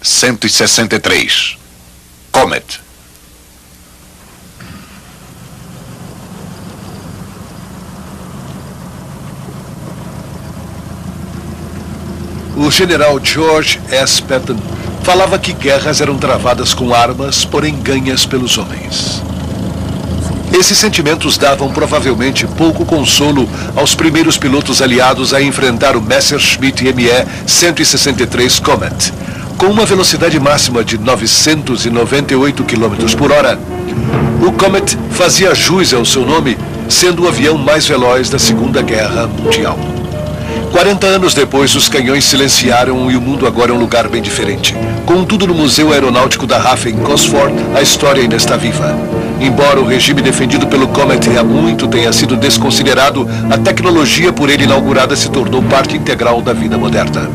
163. Comet. O general George S. Patton falava que guerras eram travadas com armas, porém ganhas pelos homens. Esses sentimentos davam provavelmente pouco consolo aos primeiros pilotos aliados a enfrentar o Messerschmitt Me-163 Comet. Com uma velocidade máxima de 998 km por hora, o Comet fazia jus ao seu nome, sendo o avião mais veloz da Segunda Guerra Mundial. 40 anos depois, os canhões silenciaram e o mundo agora é um lugar bem diferente. Contudo, no Museu Aeronáutico da RAF em Gosford, a história ainda está viva. Embora o regime defendido pelo Comet há muito tenha sido desconsiderado, a tecnologia por ele inaugurada se tornou parte integral da vida moderna.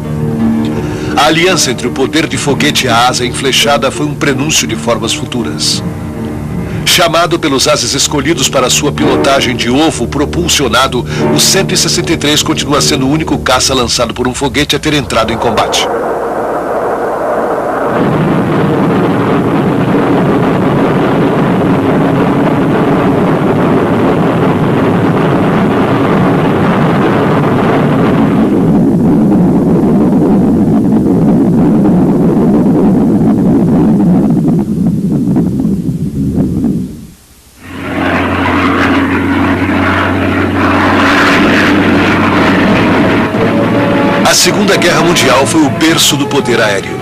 A aliança entre o poder de foguete e a asa enflechada foi um prenúncio de formas futuras. Chamado pelos ases escolhidos para sua pilotagem de ovo propulsionado, o 163 continua sendo o único caça lançado por um foguete a ter entrado em combate. A Segunda Guerra Mundial foi o berço do poder aéreo.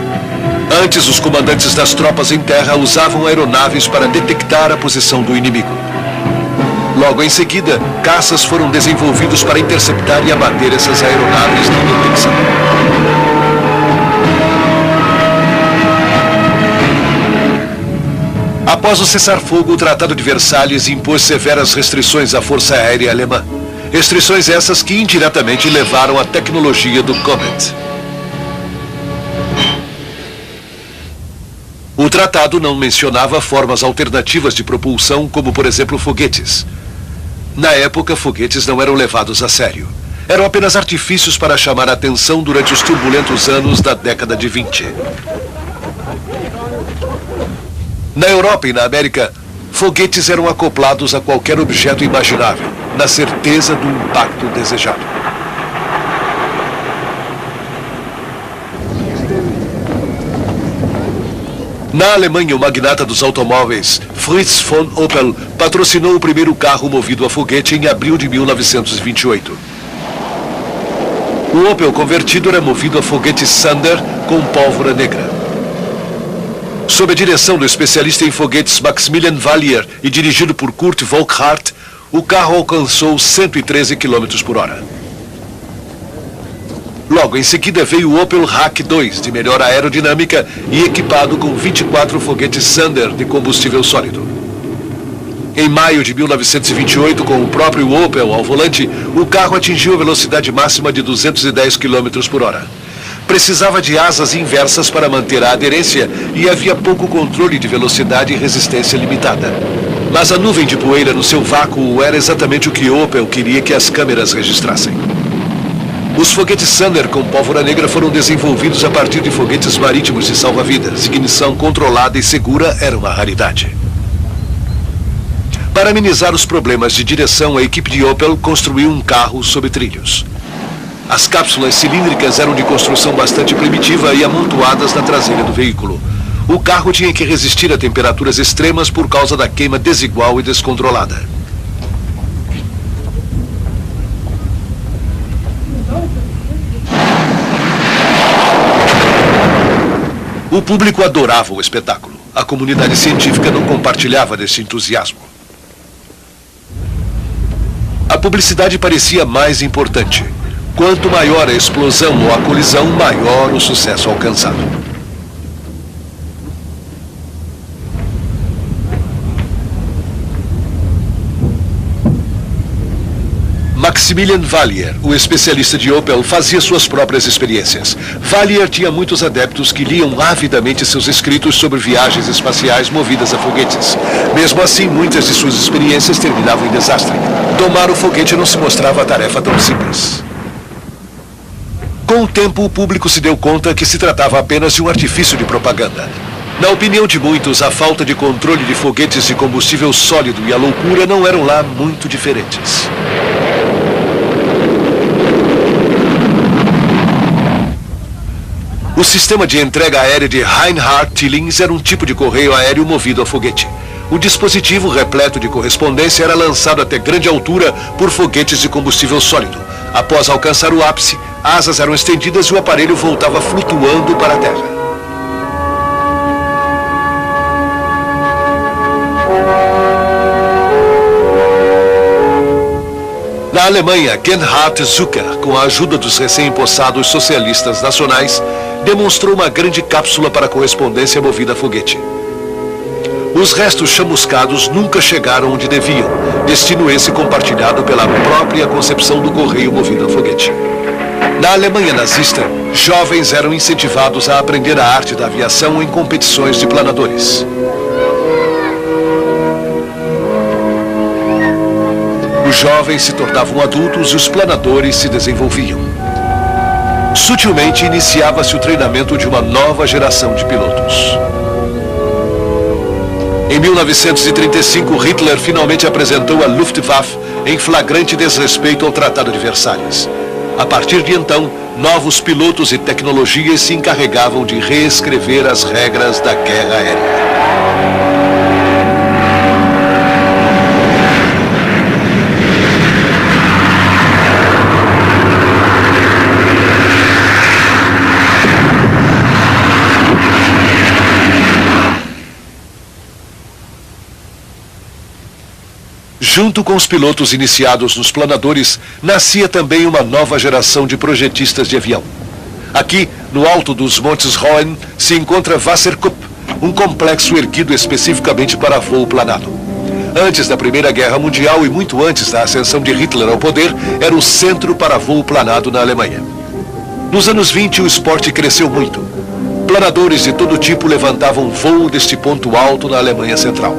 Antes, os comandantes das tropas em terra usavam aeronaves para detectar a posição do inimigo. Logo em seguida, caças foram desenvolvidos para interceptar e abater essas aeronaves na detecção. Após o cessar-fogo, o Tratado de Versalhes impôs severas restrições à Força Aérea Alemã. Restrições essas que indiretamente levaram à tecnologia do Comet. O tratado não mencionava formas alternativas de propulsão, como por exemplo foguetes. Na época, foguetes não eram levados a sério. Eram apenas artifícios para chamar a atenção durante os turbulentos anos da década de 20. Na Europa e na América, foguetes eram acoplados a qualquer objeto imaginável, na certeza do impacto desejado. Na Alemanha, o magnata dos automóveis, Fritz von Opel, patrocinou o primeiro carro movido a foguete em abril de 1928. O Opel convertido era movido a foguete Sander com pólvora negra. Sob a direção do especialista em foguetes Maximilian Valier e dirigido por Kurt Volkhardt, o carro alcançou 113 km por hora. Logo em seguida veio o Opel Hack II, de melhor aerodinâmica e equipado com 24 foguetes Sander de combustível sólido. Em maio de 1928, com o próprio Opel ao volante, o carro atingiu a velocidade máxima de 210 km por hora. Precisava de asas inversas para manter a aderência e havia pouco controle de velocidade e resistência limitada. Mas a nuvem de poeira no seu vácuo era exatamente o que Opel queria que as câmeras registrassem. Os foguetes Sander com pólvora negra foram desenvolvidos a partir de foguetes marítimos de salva-vidas. Ignição controlada e segura era uma raridade. Para amenizar os problemas de direção, a equipe de Opel construiu um carro sob trilhos. As cápsulas cilíndricas eram de construção bastante primitiva e amontoadas na traseira do veículo. O carro tinha que resistir a temperaturas extremas por causa da queima desigual e descontrolada. O público adorava o espetáculo. A comunidade científica não compartilhava desse entusiasmo. A publicidade parecia mais importante. Quanto maior a explosão ou a colisão, maior o sucesso alcançado. Maximilian Valier, o especialista de Opel, fazia suas próprias experiências. Valier tinha muitos adeptos que liam avidamente seus escritos sobre viagens espaciais movidas a foguetes. Mesmo assim, muitas de suas experiências terminavam em desastre. Domar o foguete não se mostrava tarefa tão simples. Com o tempo, o público se deu conta que se tratava apenas de um artifício de propaganda. Na opinião de muitos, a falta de controle de foguetes de combustível sólido e a loucura não eram lá muito diferentes. O sistema de entrega aérea de Reinhard Tillings era um tipo de correio aéreo movido a foguete. O dispositivo, repleto de correspondência, era lançado até grande altura por foguetes de combustível sólido. Após alcançar o ápice, asas eram estendidas e o aparelho voltava flutuando para a Terra. Na Alemanha, Gerhard Zucker, com a ajuda dos recém-impossados socialistas nacionais, demonstrou uma grande cápsula para correspondência movida a foguete. Os restos chamuscados nunca chegaram onde deviam, destino esse compartilhado pela própria concepção do correio movido a foguete. Na Alemanha nazista, jovens eram incentivados a aprender a arte da aviação em competições de planadores. Os jovens se tornavam adultos e os planadores se desenvolviam. Sutilmente iniciava-se o treinamento de uma nova geração de pilotos. Em 1935, Hitler finalmente apresentou a Luftwaffe em flagrante desrespeito ao Tratado de Versalhes. A partir de então, novos pilotos e tecnologias se encarregavam de reescrever as regras da guerra aérea. Junto com os pilotos iniciados nos planadores, nascia também uma nova geração de projetistas de avião. Aqui, no alto dos Montes Rhön, se encontra Wasserkuppe, um complexo erguido especificamente para voo planado. Antes da Primeira Guerra Mundial e muito antes da ascensão de Hitler ao poder, era o centro para voo planado na Alemanha. Nos anos 20, o esporte cresceu muito. Planadores de todo tipo levantavam voo deste ponto alto na Alemanha Central.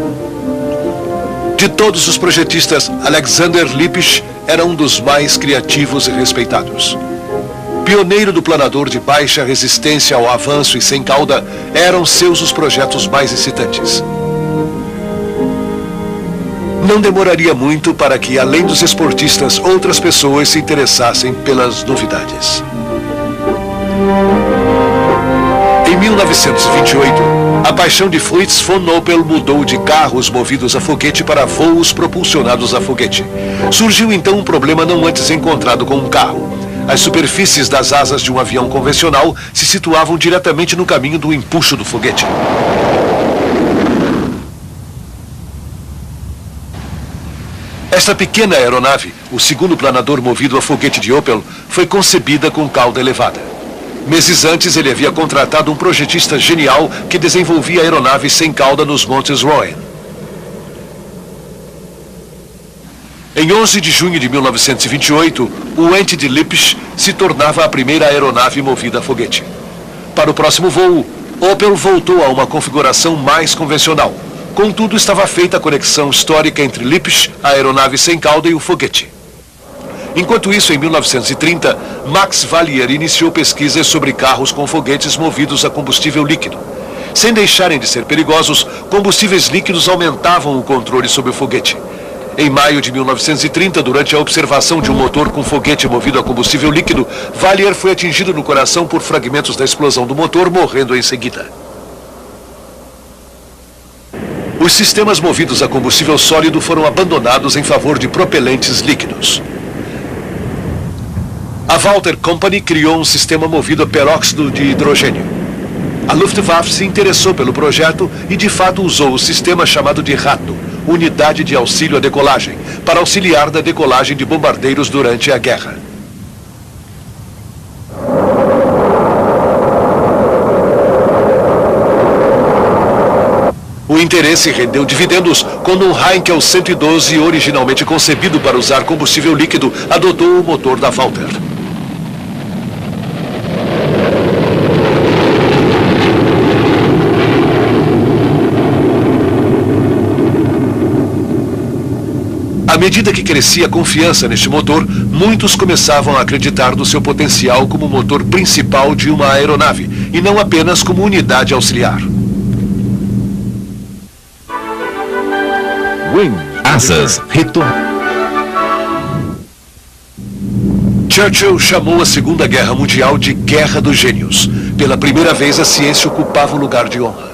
De todos os projetistas, Alexander Lippisch era um dos mais criativos e respeitados. Pioneiro do planador de baixa resistência ao avanço e sem cauda, eram seus os projetos mais excitantes. Não demoraria muito para que, além dos esportistas, outras pessoas se interessassem pelas novidades. Em 1928, a paixão de Fritz von Opel mudou de carros movidos a foguete para voos propulsionados a foguete. Surgiu então um problema não antes encontrado com um carro. As superfícies das asas de um avião convencional se situavam diretamente no caminho do empuxo do foguete. Esta pequena aeronave, o segundo planador movido a foguete de Opel, foi concebida com cauda elevada. Meses antes, ele havia contratado um projetista genial que desenvolvia aeronaves sem cauda nos Montes Rhön. Em 11 de junho de 1928, o Ente de Lippisch se tornava a primeira aeronave movida a foguete. Para o próximo voo, Opel voltou a uma configuração mais convencional. Contudo, estava feita a conexão histórica entre Lippisch, a aeronave sem cauda, e o foguete. Enquanto isso, em 1930, Max Valier iniciou pesquisas sobre carros com foguetes movidos a combustível líquido. Sem deixarem de ser perigosos, combustíveis líquidos aumentavam o controle sobre o foguete. Em maio de 1930, durante a observação de um motor com foguete movido a combustível líquido, Valier foi atingido no coração por fragmentos da explosão do motor, morrendo em seguida. Os sistemas movidos a combustível sólido foram abandonados em favor de propelentes líquidos. A Walter Company criou um sistema movido a peróxido de hidrogênio. A Luftwaffe se interessou pelo projeto e de fato usou o sistema chamado de Rato, Unidade de Auxílio à Decolagem, para auxiliar na decolagem de bombardeiros durante a guerra. O interesse rendeu dividendos quando um Heinkel 112, originalmente concebido para usar combustível líquido, adotou o motor da Walter. A medida que crescia a confiança neste motor, muitos começavam a acreditar no seu potencial como motor principal de uma aeronave, e não apenas como unidade auxiliar. Asas, retorno. Churchill chamou a Segunda Guerra Mundial de Guerra dos Gênios. Pela primeira vez, a ciência ocupava um lugar de honra.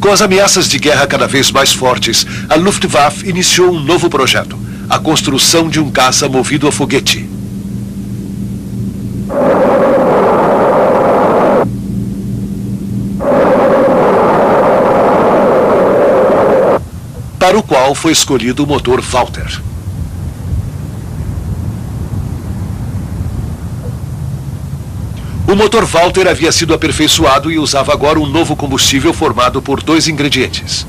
Com as ameaças de guerra cada vez mais fortes, a Luftwaffe iniciou um novo projeto: a construção de um caça movido a foguete. Para o qual foi escolhido o motor Walter. O motor Walter havia sido aperfeiçoado e usava agora um novo combustível formado por 2 ingredientes.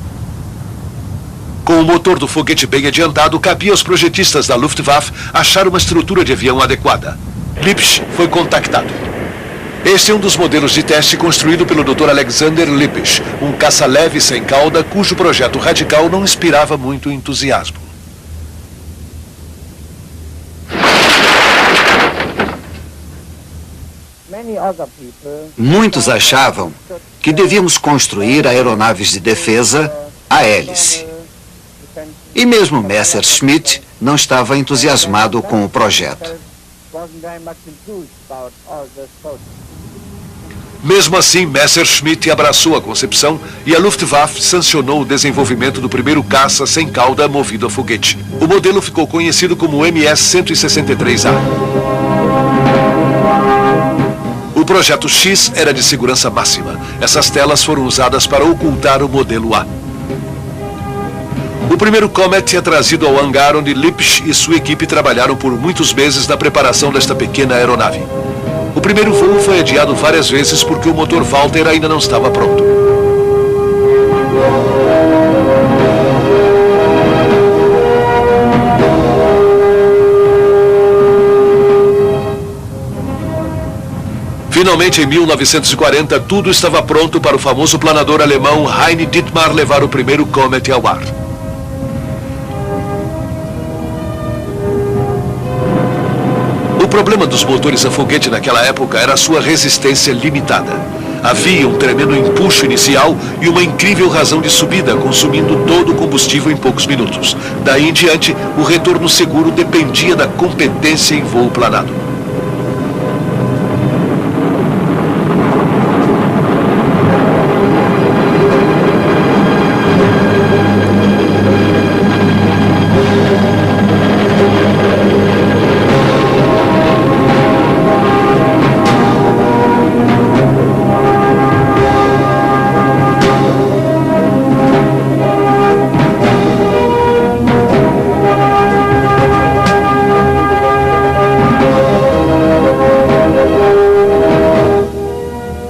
Com o motor do foguete bem adiantado, cabia aos projetistas da Luftwaffe achar uma estrutura de avião adequada. Lipsch foi contactado. Este é um dos modelos de teste construído pelo Dr. Alexander Lipsch, um caça-leve sem cauda cujo projeto radical não inspirava muito entusiasmo. Muitos achavam que devíamos construir aeronaves de defesa a hélice. E mesmo Messerschmitt não estava entusiasmado com o projeto. Mesmo assim, Messerschmitt abraçou a concepção e a Luftwaffe sancionou o desenvolvimento do primeiro caça sem cauda movido a foguete. O modelo ficou conhecido como MS-163A. O projeto X era de segurança máxima. Essas telas foram usadas para ocultar o modelo A. O primeiro Comet é trazido ao hangar onde Lipsch e sua equipe trabalharam por muitos meses na preparação desta pequena aeronave. O primeiro voo foi adiado várias vezes porque o motor Walter ainda não estava pronto. Finalmente, em 1940, tudo estava pronto para o famoso planador alemão Heine Dittmar levar o primeiro Comet ao ar. O problema dos motores a foguete naquela época era a sua resistência limitada. Havia um tremendo empuxo inicial e uma incrível razão de subida, consumindo todo o combustível em poucos minutos. Daí em diante, o retorno seguro dependia da competência em voo planado.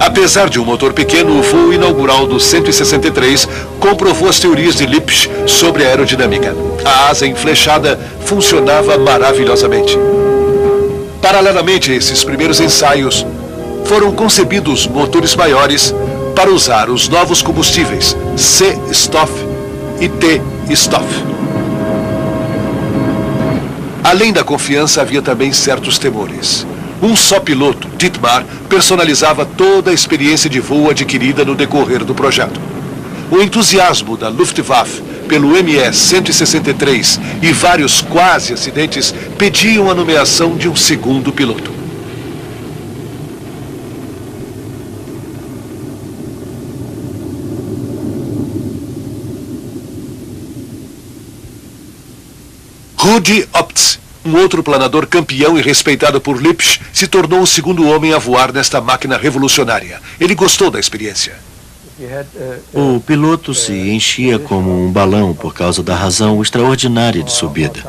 Apesar de um motor pequeno, o voo inaugural do 163 comprovou as teorias de Lipsch sobre a aerodinâmica. A asa enflechada funcionava maravilhosamente. Paralelamente a esses primeiros ensaios, foram concebidos motores maiores para usar os novos combustíveis C-Stoff e T-Stoff. Além da confiança, havia também certos temores. Um só piloto, Dittmar, personalizava toda a experiência de voo adquirida no decorrer do projeto. O entusiasmo da Luftwaffe pelo MS-163 e vários quase acidentes pediam a nomeação de um segundo piloto. Rudi Optz, um outro planador campeão e respeitado por Lipsch, se tornou o segundo homem a voar nesta máquina revolucionária. Ele gostou da experiência. O piloto se enchia como um balão por causa da razão extraordinária de subida.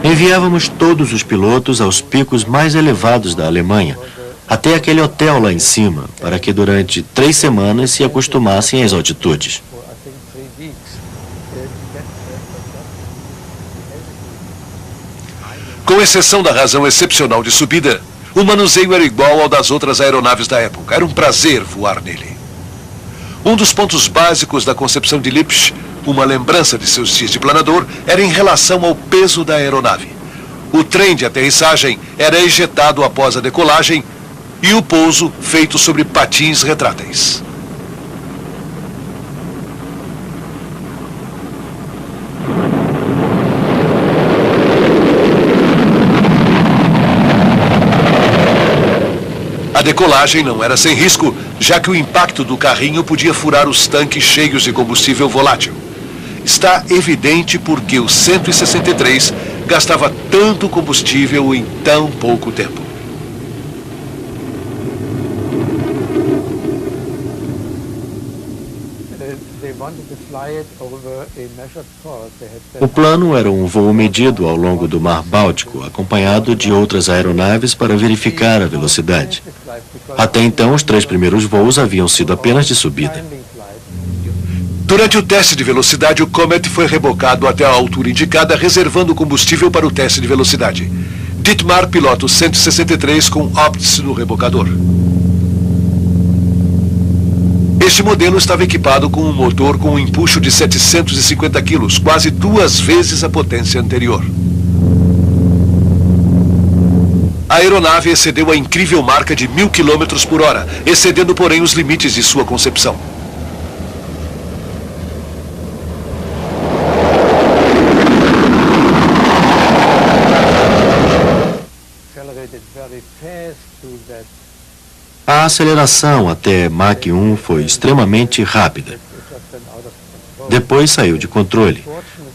Enviávamos todos os pilotos aos picos mais elevados da Alemanha, até aquele hotel lá em cima, para que durante 3 semanas se acostumassem às altitudes. Com exceção da razão excepcional de subida, o manuseio era igual ao das outras aeronaves da época. Era um prazer voar nele. Um dos pontos básicos da concepção de Lipsch, uma lembrança de seus dias de planador, era em relação ao peso da aeronave. O trem de aterrissagem era ejetado após a decolagem e o pouso feito sobre patins retráteis. A decolagem não era sem risco, já que o impacto do carrinho podia furar os tanques cheios de combustível volátil. Está evidente porque o 163 gastava tanto combustível em tão pouco tempo. O plano era um voo medido ao longo do Mar Báltico, acompanhado de outras aeronaves para verificar a velocidade. Até então, os 3 primeiros voos haviam sido apenas de subida. Durante o teste de velocidade, o Comet foi rebocado até a altura indicada, reservando combustível para o teste de velocidade. Dietmar pilota o 163 com Opts no rebocador. Este modelo estava equipado com um motor com um empuxo de 750 quilos, quase 2 vezes a potência anterior. A aeronave excedeu a incrível marca de 1000 km por hora, excedendo, porém, os limites de sua concepção. A aceleração até Mach 1 foi extremamente rápida. Depois saiu de controle.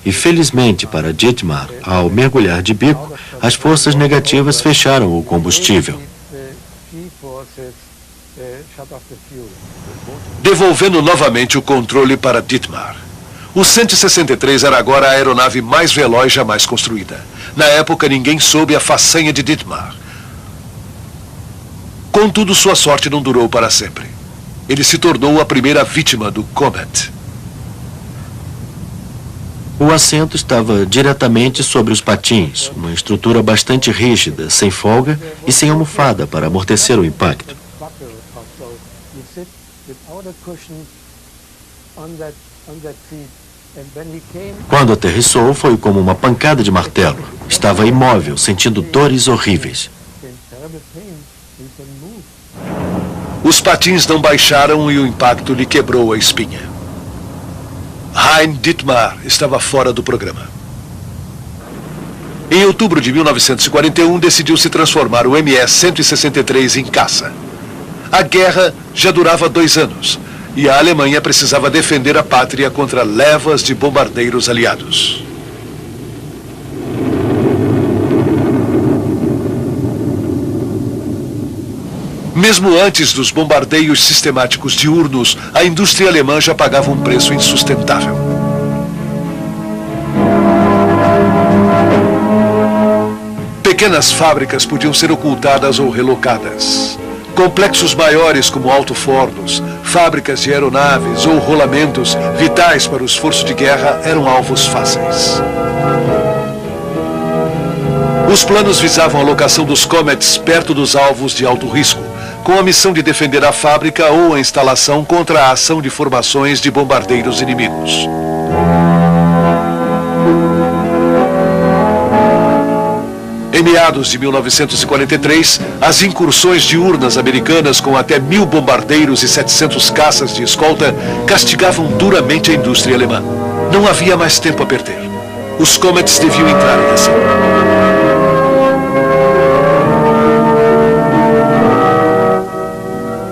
E felizmente para Dietmar, ao mergulhar de bico, as forças negativas fecharam o combustível. Devolvendo novamente o controle para Dietmar. O 163 era agora a aeronave mais veloz jamais construída. Na época, ninguém soube a façanha de Dietmar. Contudo, sua sorte não durou para sempre. Ele se tornou a primeira vítima do Comet. O assento estava diretamente sobre os patins, uma estrutura bastante rígida, sem folga e sem almofada para amortecer o impacto. Quando aterrissou, foi como uma pancada de martelo. Estava imóvel, sentindo dores horríveis. Os patins não baixaram e o impacto lhe quebrou a espinha. Hein Dietmar estava fora do programa. Em outubro de 1941, decidiu se transformar o MS-163 em caça. A guerra já durava 2 anos e a Alemanha precisava defender a pátria contra levas de bombardeiros aliados. Mesmo antes dos bombardeios sistemáticos diurnos, a indústria alemã já pagava um preço insustentável. Pequenas fábricas podiam ser ocultadas ou relocadas. Complexos maiores como alto-fornos, fábricas de aeronaves ou rolamentos vitais para o esforço de guerra eram alvos fáceis. Os planos visavam a locação dos Comets perto dos alvos de alto risco, com a missão de defender a fábrica ou a instalação contra a ação de formações de bombardeiros inimigos. Em meados de 1943, as incursões diurnas americanas com até 1000 bombardeiros e 700 caças de escolta castigavam duramente a indústria alemã. Não havia mais tempo a perder. Os Comets deviam entrar em ação.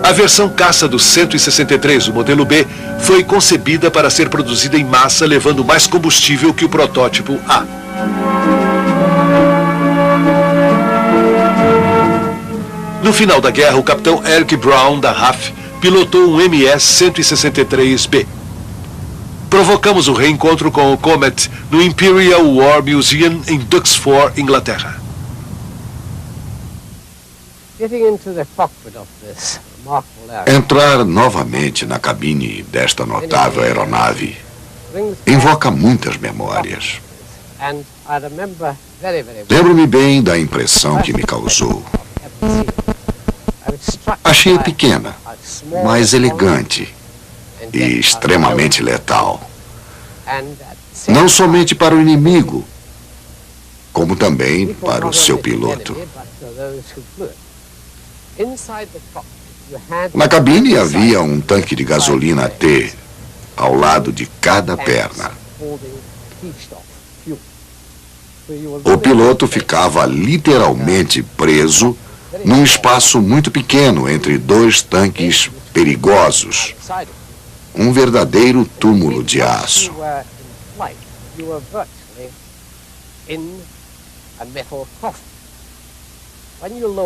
A versão caça do 163, o modelo B, foi concebida para ser produzida em massa, levando mais combustível que o protótipo A. No final da guerra, o capitão Eric Brown, da RAF, pilotou um MS-163B. Provocamos o reencontro com o Comet no Imperial War Museum em Duxford, Inglaterra. Entrar novamente na cabine desta notável aeronave invoca muitas memórias. Lembro-me bem da impressão que me causou. Achei-a pequena, mas elegante e extremamente letal. Não somente para o inimigo, como também para o seu piloto. Na cabine havia um tanque de gasolina T ao lado de cada perna. O piloto ficava literalmente preso num espaço muito pequeno entre dois tanques perigosos. Um verdadeiro túmulo de aço.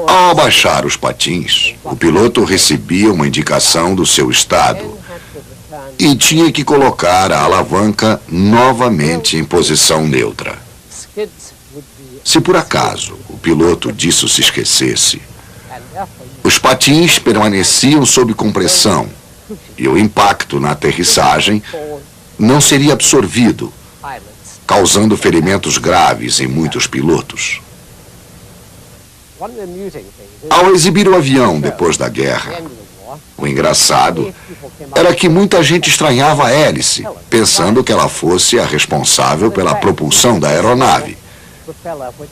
Ao abaixar os patins, o piloto recebia uma indicação do seu estado e tinha que colocar a alavanca novamente em posição neutra. Se por acaso o piloto disso se esquecesse, os patins permaneciam sob compressão e o impacto na aterrissagem não seria absorvido, causando ferimentos graves em muitos pilotos. Ao exibir o avião depois da guerra, o engraçado era que muita gente estranhava a hélice, pensando que ela fosse a responsável pela propulsão da aeronave.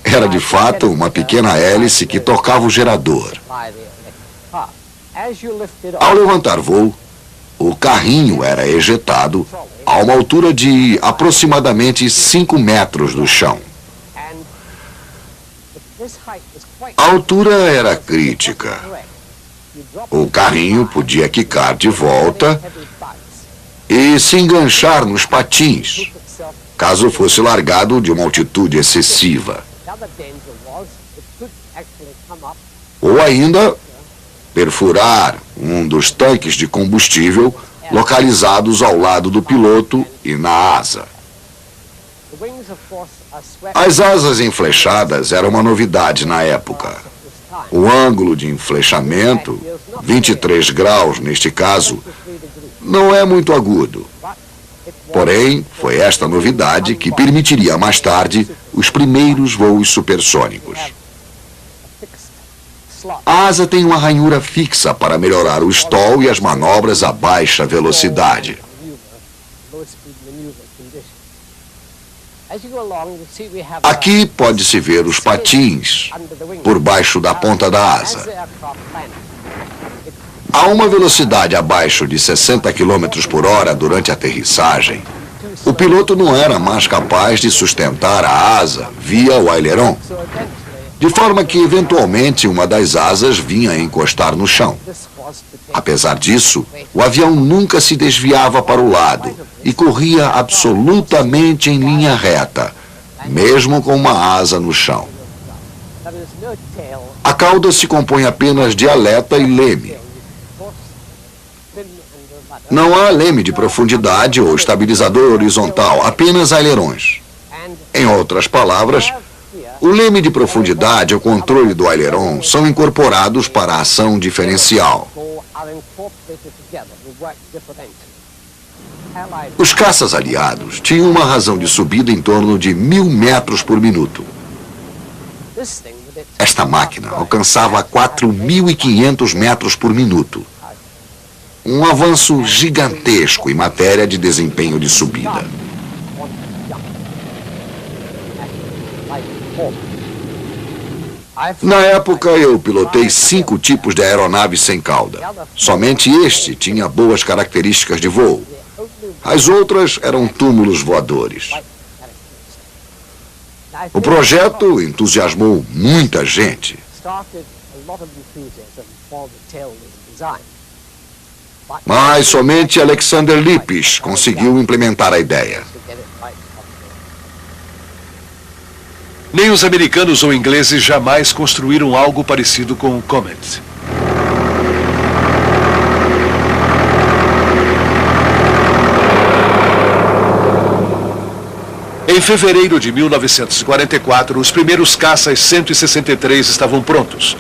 Era de fato uma pequena hélice que tocava o gerador. Ao levantar voo, o carrinho era ejetado a uma altura de aproximadamente 5 metros do chão. A altura era crítica. O carrinho podia quicar de volta e se enganchar nos patins, caso fosse largado de uma altitude excessiva. Ou ainda perfurar um dos tanques de combustível localizados ao lado do piloto e na asa. As asas enflechadas eram uma novidade na época. O ângulo de enflechamento, 23 graus neste caso, não é muito agudo. Porém, foi esta novidade que permitiria mais tarde os primeiros voos supersônicos. A asa tem uma ranhura fixa para melhorar o stall e as manobras a baixa velocidade. Aqui pode-se ver os patins por baixo da ponta da asa. A uma velocidade abaixo de 60 km por hora durante a aterrissagem, o piloto não era mais capaz de sustentar a asa via o aileron, de forma que eventualmente uma das asas vinha a encostar no chão. Apesar disso, o avião nunca se desviava para o lado e corria absolutamente em linha reta, mesmo com uma asa no chão. A cauda se compõe apenas de aleta e leme. Não há leme de profundidade ou estabilizador horizontal, apenas ailerões. Em outras palavras, o leme de profundidade e o controle do aileron são incorporados para a ação diferencial. Os caças aliados tinham uma razão de subida em torno de 1000 metros por minuto. Esta máquina alcançava 4.500 metros por minuto. Um avanço gigantesco em matéria de desempenho de subida. Na época, eu pilotei 5 tipos de aeronaves sem cauda. Somente este tinha boas características de voo. As outras eram túmulos voadores. O projeto entusiasmou muita gente. Mas somente Alexander Lippisch conseguiu implementar a ideia. Nem os americanos ou ingleses jamais construíram algo parecido com o Comet. Em fevereiro de 1944, os primeiros caças 163 estavam prontos.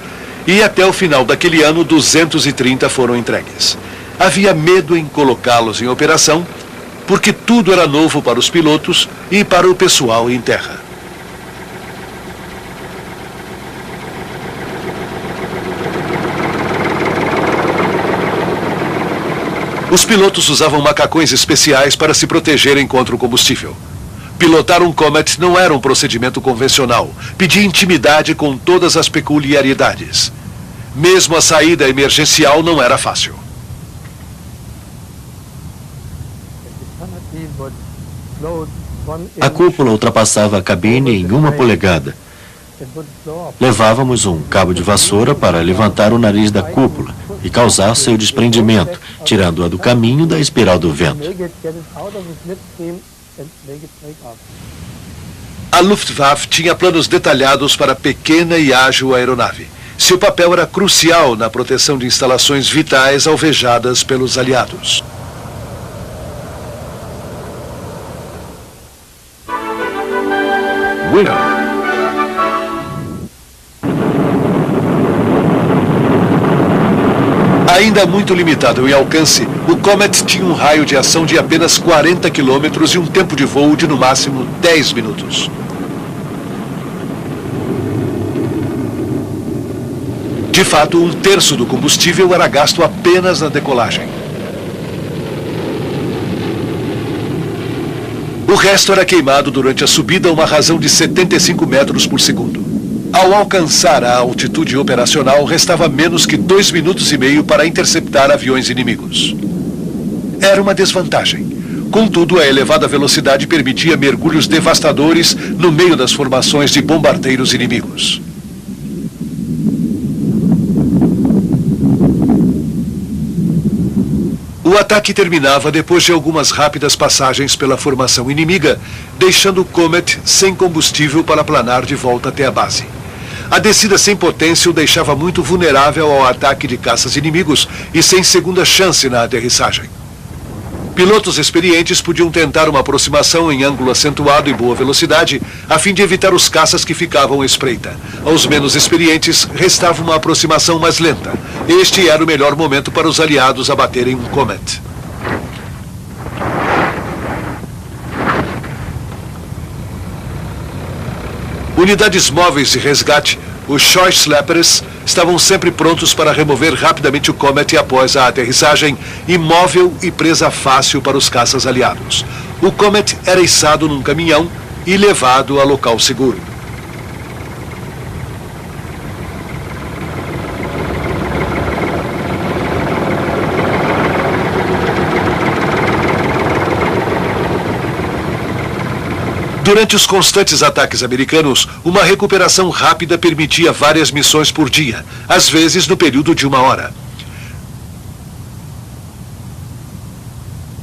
E até o final daquele ano, 230 foram entregues. Havia medo em colocá-los em operação, porque tudo era novo para os pilotos e para o pessoal em terra. Os pilotos usavam macacões especiais para se protegerem contra o combustível. Pilotar um Comet não era um procedimento convencional. Pedia intimidade com todas as peculiaridades. Mesmo a saída emergencial não era fácil. A cúpula ultrapassava a cabine em 1 polegada. Levávamos um cabo de vassoura para levantar o nariz da cúpula e causar seu desprendimento, tirando-a do caminho da espiral do vento. A Luftwaffe tinha planos detalhados para a pequena e ágil aeronave. Seu papel era crucial na proteção de instalações vitais alvejadas pelos aliados. Winner. Ainda muito limitado em alcance, o Comet tinha um raio de ação de apenas 40 quilômetros e um tempo de voo de no máximo 10 minutos. De fato, 1/3 do combustível era gasto apenas na decolagem. O resto era queimado durante a subida a uma razão de 75 metros por segundo. Ao alcançar a altitude operacional, restava menos que 2 minutos e meio para interceptar aviões inimigos. Era uma desvantagem. Contudo, a elevada velocidade permitia mergulhos devastadores no meio das formações de bombardeiros inimigos. O ataque terminava depois de algumas rápidas passagens pela formação inimiga, deixando o Comet sem combustível para planar de volta até a base. A descida sem potência o deixava muito vulnerável ao ataque de caças inimigos e sem segunda chance na aterrissagem. Pilotos experientes podiam tentar uma aproximação em ângulo acentuado e boa velocidade, a fim de evitar os caças que ficavam à espreita. Aos menos experientes, restava uma aproximação mais lenta. Este era o melhor momento para os aliados abaterem um Comet. Unidades móveis de resgate, os Schleppers, estavam sempre prontos para remover rapidamente o Comet após a aterrissagem, imóvel e presa fácil para os caças aliados. O Comet era içado num caminhão e levado a local seguro. Durante os constantes ataques americanos, uma recuperação rápida permitia várias missões por dia, às vezes no período de 1 hora.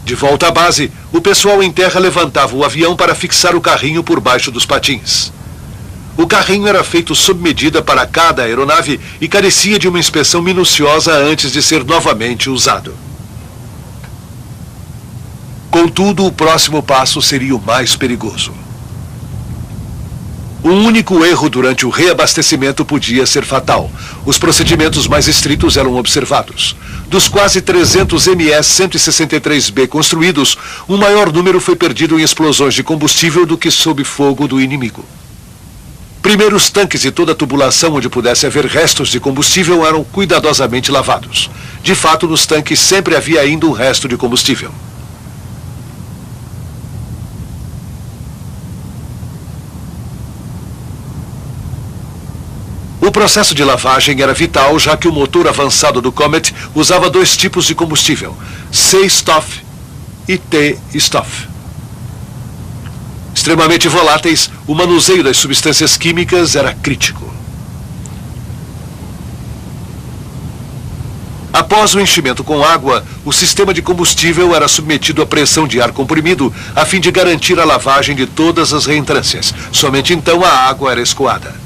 De volta à base, o pessoal em terra levantava o avião para fixar o carrinho por baixo dos patins. O carrinho era feito sob medida para cada aeronave e carecia de uma inspeção minuciosa antes de ser novamente usado. Contudo, o próximo passo seria o mais perigoso. Um único erro durante o reabastecimento podia ser fatal. Os procedimentos mais estritos eram observados. Dos quase 300 MS-163B construídos, um maior número foi perdido em explosões de combustível do que sob fogo do inimigo. Primeiro, os tanques e toda a tubulação onde pudesse haver restos de combustível eram cuidadosamente lavados. De fato, nos tanques sempre havia ainda um resto de combustível. O processo de lavagem era vital, já que o motor avançado do Comet usava 2 tipos de combustível, C-Stoff e T-Stoff. Extremamente voláteis, o manuseio das substâncias químicas era crítico. Após o enchimento com água, o sistema de combustível era submetido à pressão de ar comprimido, a fim de garantir a lavagem de todas as reentrâncias. Somente então a água era escoada.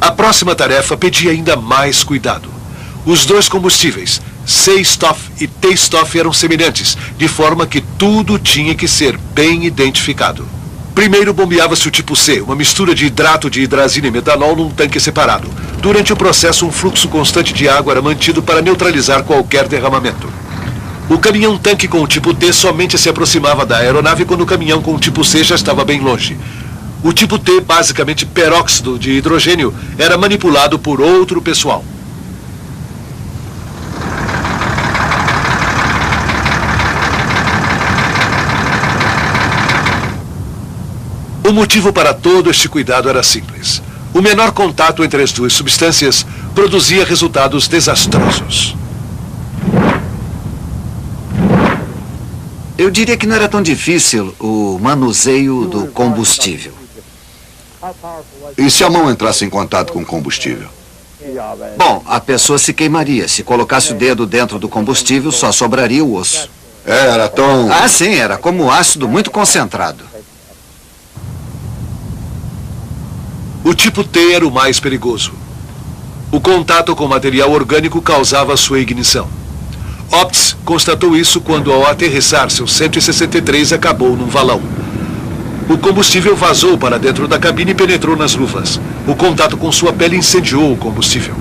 A próxima tarefa pedia ainda mais cuidado. Os 2 combustíveis, C-Stoff e T-Stoff, eram semelhantes, de forma que tudo tinha que ser bem identificado. Primeiro bombeava-se o tipo C, uma mistura de hidrato de hidrazina e metanol num tanque separado. Durante o processo, um fluxo constante de água era mantido para neutralizar qualquer derramamento. O caminhão-tanque com o tipo T somente se aproximava da aeronave quando o caminhão com o tipo C já estava bem longe. O tipo T, basicamente peróxido de hidrogênio, era manipulado por outro pessoal. O motivo para todo este cuidado era simples. O menor contato entre as duas substâncias produzia resultados desastrosos. Eu diria que não era tão difícil o manuseio do combustível. E se a mão entrasse em contato com o combustível? Bom, a pessoa se queimaria. Se colocasse o dedo dentro do combustível, só sobraria o osso. Era tão... Ah, sim, era como ácido muito concentrado. O tipo T era o mais perigoso. O contato com material orgânico causava sua ignição. Optz constatou isso quando, ao aterrissar seu 163, acabou num valão. O combustível vazou para dentro da cabine e penetrou nas luvas. O contato com sua pele incendiou o combustível.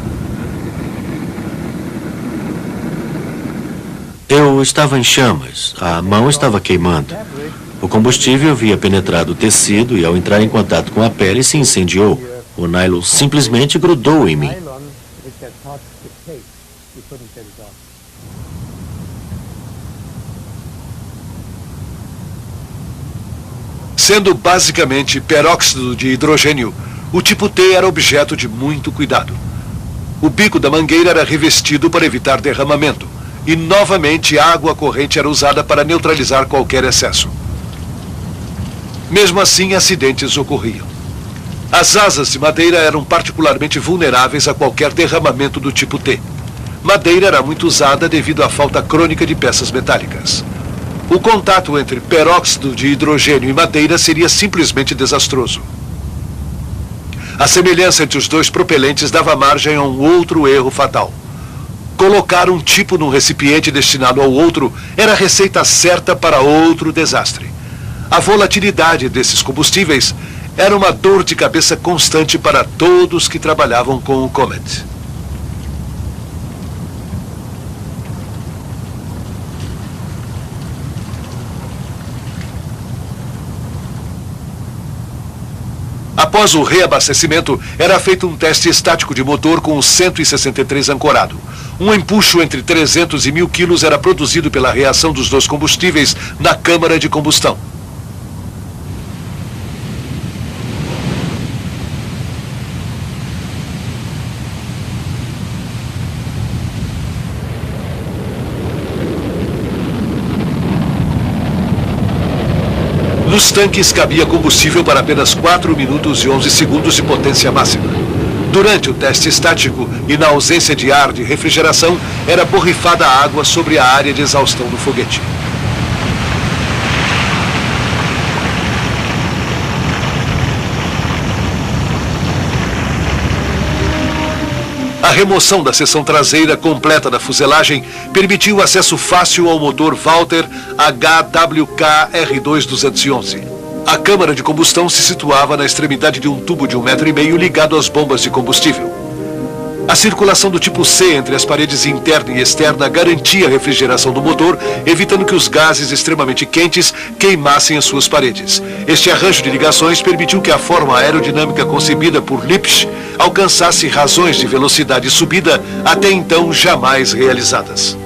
Eu estava em chamas, a mão estava queimando. O combustível havia penetrado o tecido e, ao entrar em contato com a pele, se incendiou. O nylon simplesmente grudou em mim. Sendo basicamente peróxido de hidrogênio, o tipo T era objeto de muito cuidado. O bico da mangueira era revestido para evitar derramamento, e novamente água corrente era usada para neutralizar qualquer excesso. Mesmo assim, acidentes ocorriam. As asas de madeira eram particularmente vulneráveis a qualquer derramamento do tipo T. Madeira era muito usada devido à falta crônica de peças metálicas. O contato entre peróxido de hidrogênio e madeira seria simplesmente desastroso. A semelhança entre os dois propelentes dava margem a um outro erro fatal. Colocar um tipo num recipiente destinado ao outro era a receita certa para outro desastre. A volatilidade desses combustíveis era uma dor de cabeça constante para todos que trabalhavam com o Comet. Após o reabastecimento, era feito um teste estático de motor com o 163 ancorado. Um empuxo entre 300 e 1000 quilos era produzido pela reação dos dois combustíveis na câmara de combustão. Nos tanques cabia combustível para apenas 4 minutos e 11 segundos de potência máxima. Durante o teste estático e na ausência de ar de refrigeração, era borrifada a água sobre a área de exaustão do foguete. A remoção da seção traseira completa da fuselagem permitiu o acesso fácil ao motor Walter HWK R2-211. A câmara de combustão se situava na extremidade de um tubo de 1,5 metro ligado às bombas de combustível. A circulação do tipo C entre as paredes interna e externa garantia a refrigeração do motor, evitando que os gases extremamente quentes queimassem as suas paredes. Este arranjo de ligações permitiu que a forma aerodinâmica concebida por Lipsch alcançasse razões de velocidade e subida até então jamais realizadas.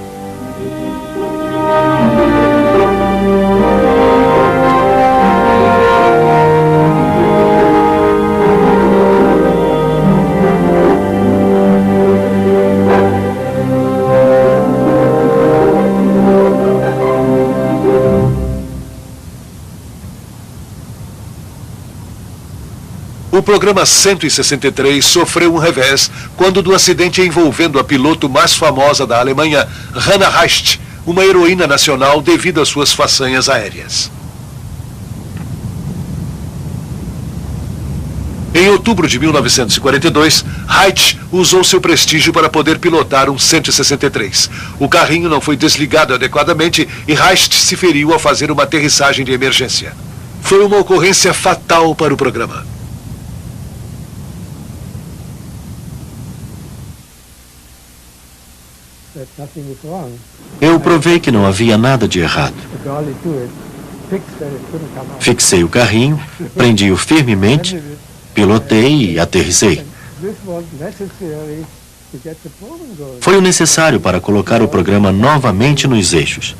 O programa 163 sofreu um revés quando do acidente envolvendo a piloto mais famosa da Alemanha, Hannah Heist, uma heroína nacional devido às suas façanhas aéreas. Em outubro de 1942, Heist usou seu prestígio para poder pilotar um 163. O carrinho não foi desligado adequadamente e Heist se feriu ao fazer uma aterrissagem de emergência. Foi uma ocorrência fatal para o programa. Eu provei que não havia nada de errado. Fixei o carrinho, prendi-o firmemente, pilotei e aterrissei. Foi o necessário para colocar o programa novamente nos eixos.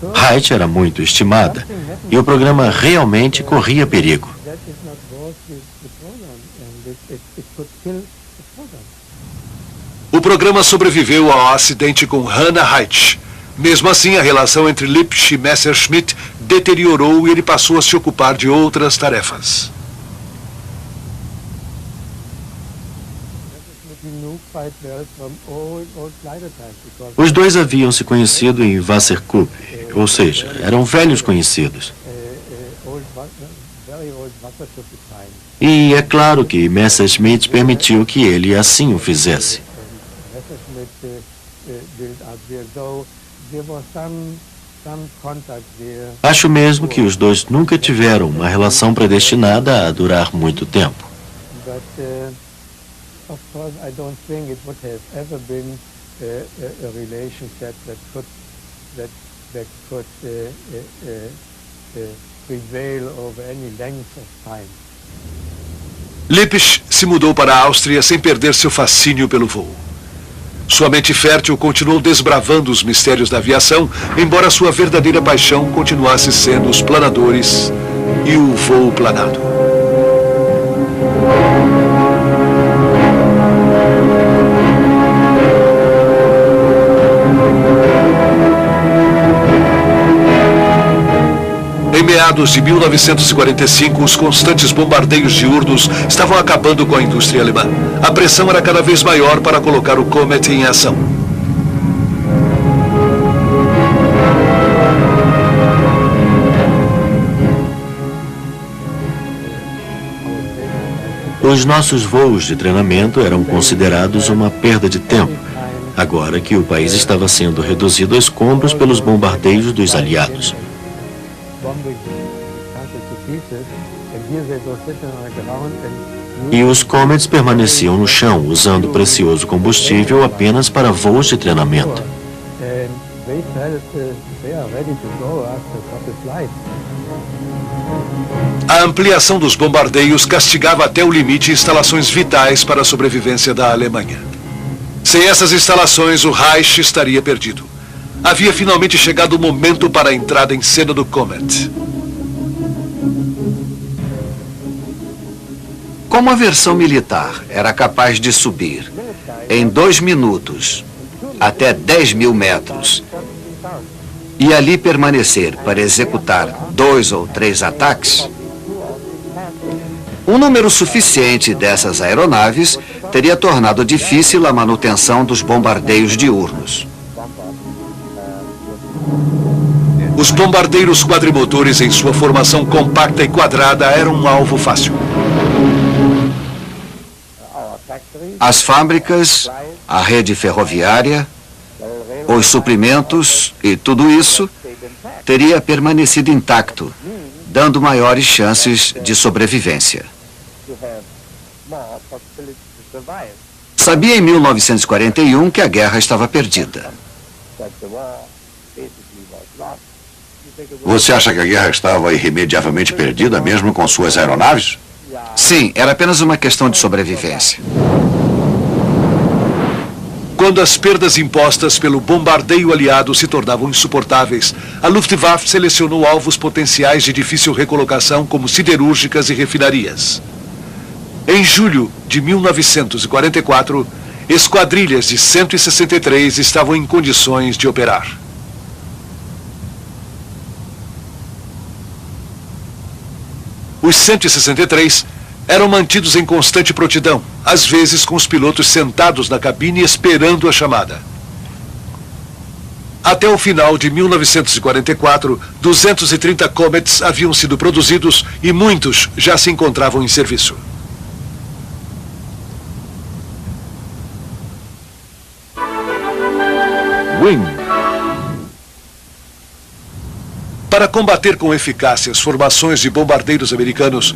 Wright era muito estimada e o programa realmente corria perigo. O programa sobreviveu ao acidente com Hannah Wright. Mesmo assim, a relação entre Lipsch e Messerschmitt deteriorou e ele passou a se ocupar de outras tarefas. Os dois haviam se conhecido em Wasserkuppe, ou seja, eram velhos conhecidos. E é claro que Messerschmitt permitiu que ele assim o fizesse. Acho mesmo que os dois nunca tiveram uma relação predestinada a durar muito tempo. Lipsch se mudou para a Áustria sem perder seu fascínio pelo voo. Sua mente fértil continuou desbravando os mistérios da aviação, embora sua verdadeira paixão continuasse sendo os planadores e o voo planado. Em meados de 1945, os constantes bombardeios diurnos estavam acabando com a indústria alemã. A pressão era cada vez maior para colocar o Comet em ação. Os nossos voos de treinamento eram considerados uma perda de tempo, agora que o país estava sendo reduzido a escombros pelos bombardeios dos aliados. E os Comets permaneciam no chão, usando precioso combustível apenas para voos de treinamento. A ampliação dos bombardeios castigava até o limite instalações vitais para a sobrevivência da Alemanha. Sem essas instalações, o Reich estaria perdido. Havia finalmente chegado o momento para a entrada em cena do Comet. Como a versão militar era capaz de subir em 2 minutos até 10.000 metros e ali permanecer para executar 2 ou 3 ataques, um número suficiente dessas aeronaves teria tornado difícil a manutenção dos bombardeios diurnos. Os bombardeiros quadrimotores em sua formação compacta e quadrada eram um alvo fácil. As fábricas, a rede ferroviária, os suprimentos e tudo isso teria permanecido intacto, dando maiores chances de sobrevivência. Sabia em 1941 que a guerra estava perdida. Você acha que a guerra estava irremediavelmente perdida, mesmo com suas aeronaves? Sim, era apenas uma questão de sobrevivência. Quando as perdas impostas pelo bombardeio aliado se tornavam insuportáveis, a Luftwaffe selecionou alvos potenciais de difícil recolocação como siderúrgicas e refinarias. Em julho de 1944, esquadrilhas de 163 estavam em condições de operar. Os 163 eram mantidos em constante prontidão, às vezes com os pilotos sentados na cabine esperando a chamada. Até o final de 1944, 230 Comets haviam sido produzidos e muitos já se encontravam em serviço. Wing. Para combater com eficácia as formações de bombardeiros americanos,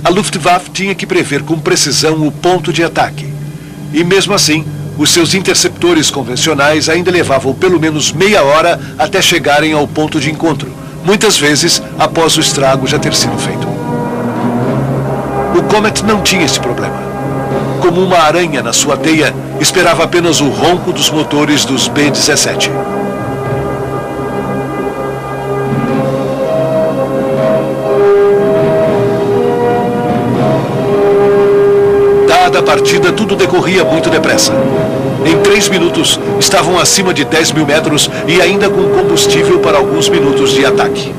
a Luftwaffe tinha que prever com precisão o ponto de ataque. E mesmo assim, os seus interceptores convencionais ainda levavam pelo menos meia hora até chegarem ao ponto de encontro, muitas vezes após o estrago já ter sido feito. O Comet não tinha esse problema. Como uma aranha na sua teia, esperava apenas o ronco dos motores dos B-17. Dada a partida, tudo decorria muito depressa. Em 3 minutos, estavam acima de 10 mil metros e ainda com combustível para alguns minutos de ataque.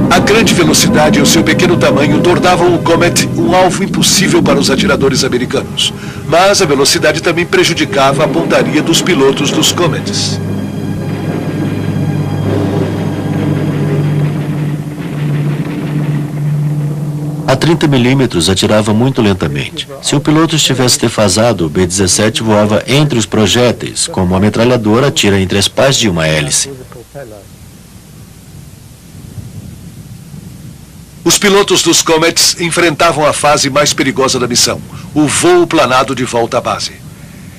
A grande velocidade e o seu pequeno tamanho tornavam o Comet um alvo impossível para os atiradores americanos. Mas a velocidade também prejudicava a pontaria dos pilotos dos Comets. A 30 milímetros atirava muito lentamente. Se o piloto estivesse defasado, o B-17 voava entre os projéteis, como a metralhadora atira entre as pás de uma hélice. Os pilotos dos Comets enfrentavam a fase mais perigosa da missão, o voo planado de volta à base.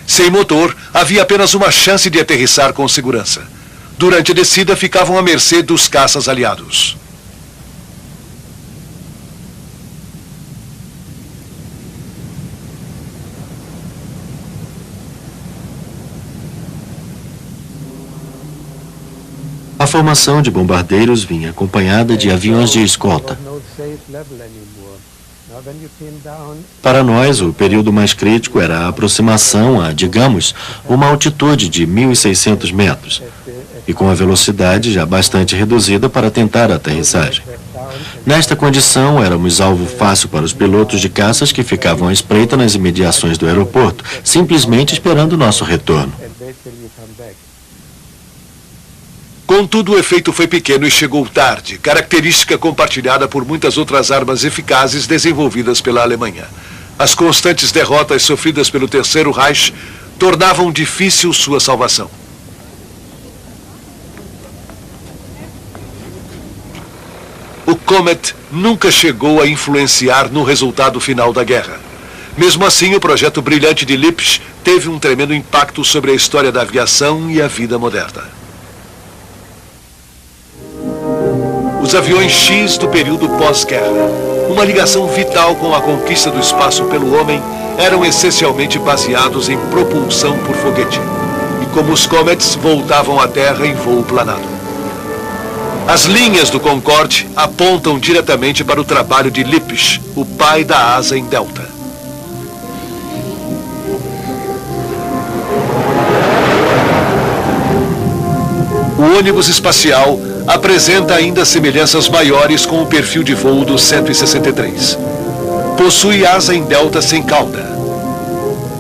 Sem motor, havia apenas uma chance de aterrissar com segurança. Durante a descida, ficavam à mercê dos caças aliados. A formação de bombardeiros vinha acompanhada de aviões de escolta. Para nós, o período mais crítico era a aproximação a, digamos, uma altitude de 1.600 metros, e com a velocidade já bastante reduzida para tentar a aterrissagem. Nesta condição, éramos alvo fácil para os pilotos de caças que ficavam à espreita nas imediações do aeroporto, simplesmente esperando nosso retorno. Contudo, o efeito foi pequeno e chegou tarde, característica compartilhada por muitas outras armas eficazes desenvolvidas pela Alemanha. As constantes derrotas sofridas pelo Terceiro Reich tornavam difícil sua salvação. O Comet nunca chegou a influenciar no resultado final da guerra. Mesmo assim, o projeto brilhante de Lipsch teve um tremendo impacto sobre a história da aviação e a vida moderna. Os aviões X do período pós-guerra, uma ligação vital com a conquista do espaço pelo homem, eram essencialmente baseados em propulsão por foguete. E como os Comets voltavam à Terra em voo planado. As linhas do Concorde apontam diretamente para o trabalho de Lipsch, o pai da asa em delta. O ônibus espacial apresenta ainda semelhanças maiores com o perfil de voo do 163. Possui asa em delta sem cauda.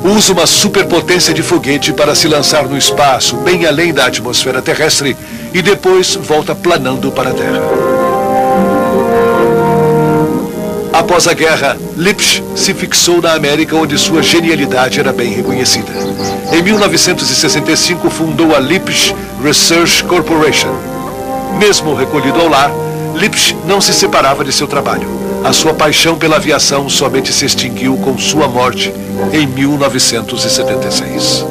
Usa uma superpotência de foguete para se lançar no espaço, bem além da atmosfera terrestre, e depois volta planando para a Terra. Após a guerra, Lipsch se fixou na América, onde sua genialidade era bem reconhecida. Em 1965, fundou a Lipsch Research Corporation. Mesmo recolhido ao lar, Lipsch não se separava de seu trabalho. A sua paixão pela aviação somente se extinguiu com sua morte em 1976.